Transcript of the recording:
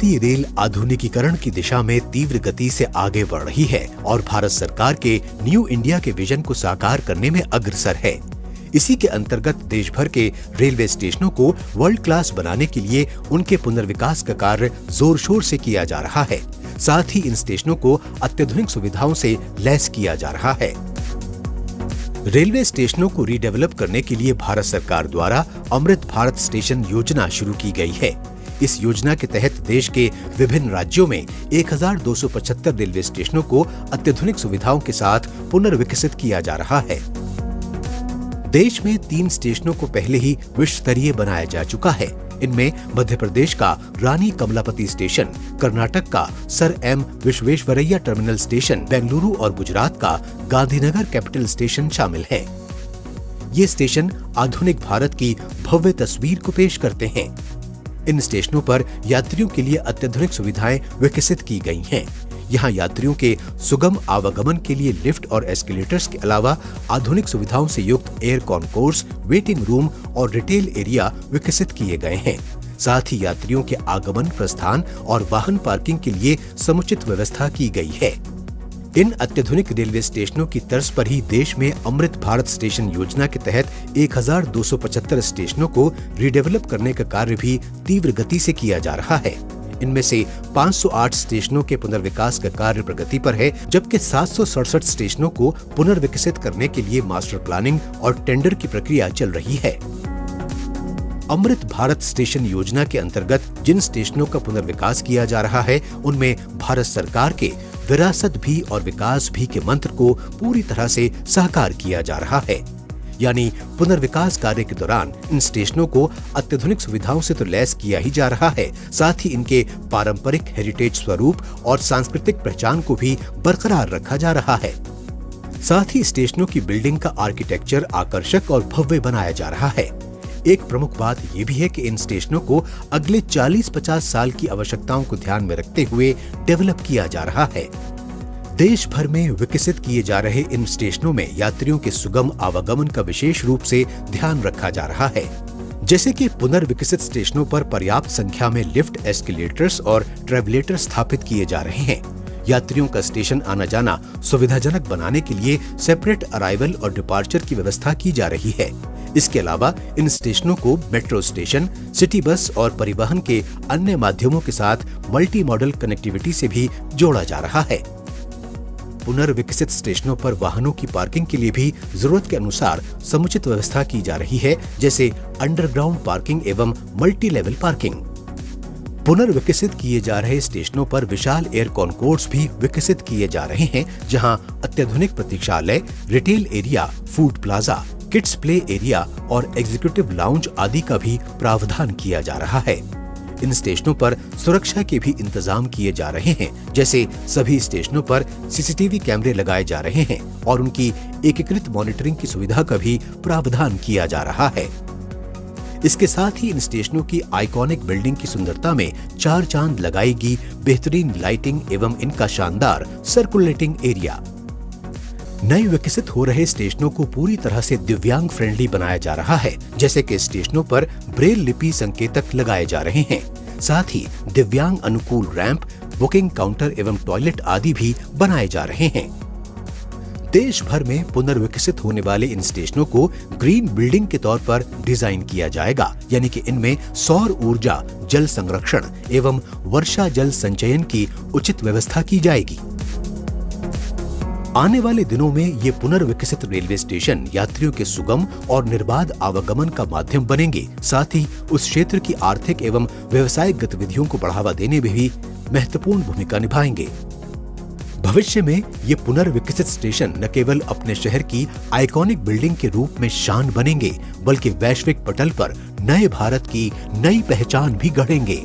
भारतीय रेल आधुनिकीकरण की दिशा में तीव्र गति से आगे बढ़ रही है और भारत सरकार के न्यू इंडिया के विजन को साकार करने में अग्रसर है। इसी के अंतर्गत देश भर के रेलवे स्टेशनों को वर्ल्ड क्लास बनाने के लिए उनके पुनर्विकास का कार्य जोर शोर से किया जा रहा है। साथ ही इन स्टेशनों को अत्याधुनिक सुविधाओं से लैस किया जा रहा है। रेलवे स्टेशनों को रीडेवलप करने के लिए भारत सरकार द्वारा अमृत भारत स्टेशन योजना शुरू की गई है। इस योजना के तहत देश के विभिन्न राज्यों में 1275 रेलवे स्टेशनों को अत्याधुनिक सुविधाओं के साथ पुनर्विकसित किया जा रहा है। देश में 3 स्टेशनों को पहले ही विश्व स्तरीय बनाया जा चुका है। इनमें मध्य प्रदेश का रानी कमलापति स्टेशन, कर्नाटक का sir M Visvesvaraya terminal station, Bengaluru और गुजरात का गांधीनगर कैपिटल स्टेशन शामिल है। ये स्टेशन आधुनिक भारत की भव्य तस्वीर को पेश करते हैं। इन स्टेशनों पर यात्रियों के लिए अत्याधुनिक सुविधाएं विकसित की गई हैं। यहाँ यात्रियों के सुगम आवागमन के लिए लिफ्ट और एस्केलेटर्स के अलावा आधुनिक सुविधाओं से युक्त एयर कॉन्कोर्स, वेटिंग रूम और रिटेल एरिया विकसित किए गए हैं। साथ ही यात्रियों के आगमन, प्रस्थान और वाहन पार्किंग के लिए समुचित व्यवस्था की गई है। इन अत्याधुनिक रेलवे स्टेशनों की तर्ज पर ही देश में अमृत भारत स्टेशन योजना के तहत 1275 स्टेशनों को रीडेवलप करने का कार्य भी तीव्र गति से किया जा रहा है। इनमें से 508 स्टेशनों के पुनर्विकास का कार्य प्रगति पर है, जबकि 767 स्टेशनों को पुनर्विकसित करने के लिए मास्टर प्लानिंग और टेंडर की प्रक्रिया चल रही है। अमृत भारत स्टेशन योजना के अंतर्गत जिन स्टेशनों का पुनर्विकास किया जा रहा है, उनमें भारत सरकार के विरासत भी और विकास भी के मंत्र को पूरी तरह से साकार किया जा रहा है। यानी पुनर्विकास कार्य के दौरान इन स्टेशनों को अत्याधुनिक सुविधाओं से तो लैस किया ही जा रहा है, साथ ही इनके पारंपरिक हेरिटेज स्वरूप और सांस्कृतिक पहचान को भी बरकरार रखा जा रहा है। साथ ही स्टेशनों की बिल्डिंग का आर्किटेक्चर आकर्षक और भव्य बनाया जा रहा है। एक प्रमुख बात ये भी है कि इन स्टेशनों को अगले 40-50 साल की आवश्यकताओं को ध्यान में रखते हुए डेवलप किया जा रहा है। देश भर में विकसित किए जा रहे इन स्टेशनों में यात्रियों के सुगम आवागमन का विशेष रूप से ध्यान रखा जा रहा है। जैसे कि पुनर्विकसित स्टेशनों पर पर्याप्त संख्या में लिफ्ट, एस्केलेटर्स और ट्रेवलेटर स्थापित किए जा रहे हैं। यात्रियों का स्टेशन आना जाना सुविधाजनक बनाने के लिए सेपरेट अराइवल और डिपार्चर की व्यवस्था की जा रही है। इसके अलावा इन स्टेशनों को मेट्रो स्टेशन, सिटी बस और परिवहन के अन्य माध्यमों के साथ मल्टी मॉडल कनेक्टिविटी से भी जोड़ा जा रहा है। पुनर्विकसित स्टेशनों पर वाहनों की पार्किंग के लिए भी जरूरत के अनुसार समुचित व्यवस्था की जा रही है, जैसे अंडरग्राउंड पार्किंग एवं मल्टी लेवल पार्किंग। पुनर्विकसित किए जा रहे स्टेशनों पर विशाल एयर कॉन्कोर्स भी विकसित किए जा रहे हैं, जहां अत्याधुनिक प्रतीक्षालय, retail area, food plaza, kids play area और एग्जीक्यूटिव लाउंज आदि का भी प्रावधान किया जा रहा है। इन स्टेशनों पर सुरक्षा के भी इंतजाम किए जा रहे हैं, जैसे सभी स्टेशनों पर सीसीटीवी कैमरे लगाए जा रहे हैं और उनकी एकीकृत मॉनिटरिंग की सुविधा का भी प्रावधान किया जा रहा है। इसके साथ ही इन स्टेशनों की आइकॉनिक बिल्डिंग की सुंदरता में 4 चांद लगाएगी बेहतरीन लाइटिंग एवं इनका शानदार सर्कुलेटिंग एरिया। नए विकसित हो रहे स्टेशनों को पूरी तरह से दिव्यांग फ्रेंडली बनाया जा रहा है, जैसे कि स्टेशनों पर ब्रेल लिपि संकेतक लगाए जा रहे हैं। साथ ही दिव्यांग अनुकूल रैंप, बुकिंग काउंटर एवं टॉयलेट आदि भी बनाए जा रहे हैं। देश भर में पुनर्विकसित होने वाले इन स्टेशनों को ग्रीन बिल्डिंग के तौर पर डिजाइन किया जाएगा, यानी कि इनमें सौर ऊर्जा, जल संरक्षण एवं वर्षा जल संचयन की उचित व्यवस्था की जाएगी। आने वाले दिनों में ये पुनर्विकसित रेलवे स्टेशन यात्रियों के सुगम और निर्बाध आवागमन का माध्यम बनेंगे, साथ ही उस क्षेत्र की आर्थिक एवं व्यावसायिक गतिविधियों को बढ़ावा देने में भी महत्वपूर्ण भूमिका निभाएंगे। भविष्य में ये पुनर्विकसित स्टेशन न केवल अपने शहर की आइकॉनिक बिल्डिंग के रूप में शान बनेंगे, बल्कि वैश्विक पटल पर नए भारत की नई पहचान भी गढ़ेंगे।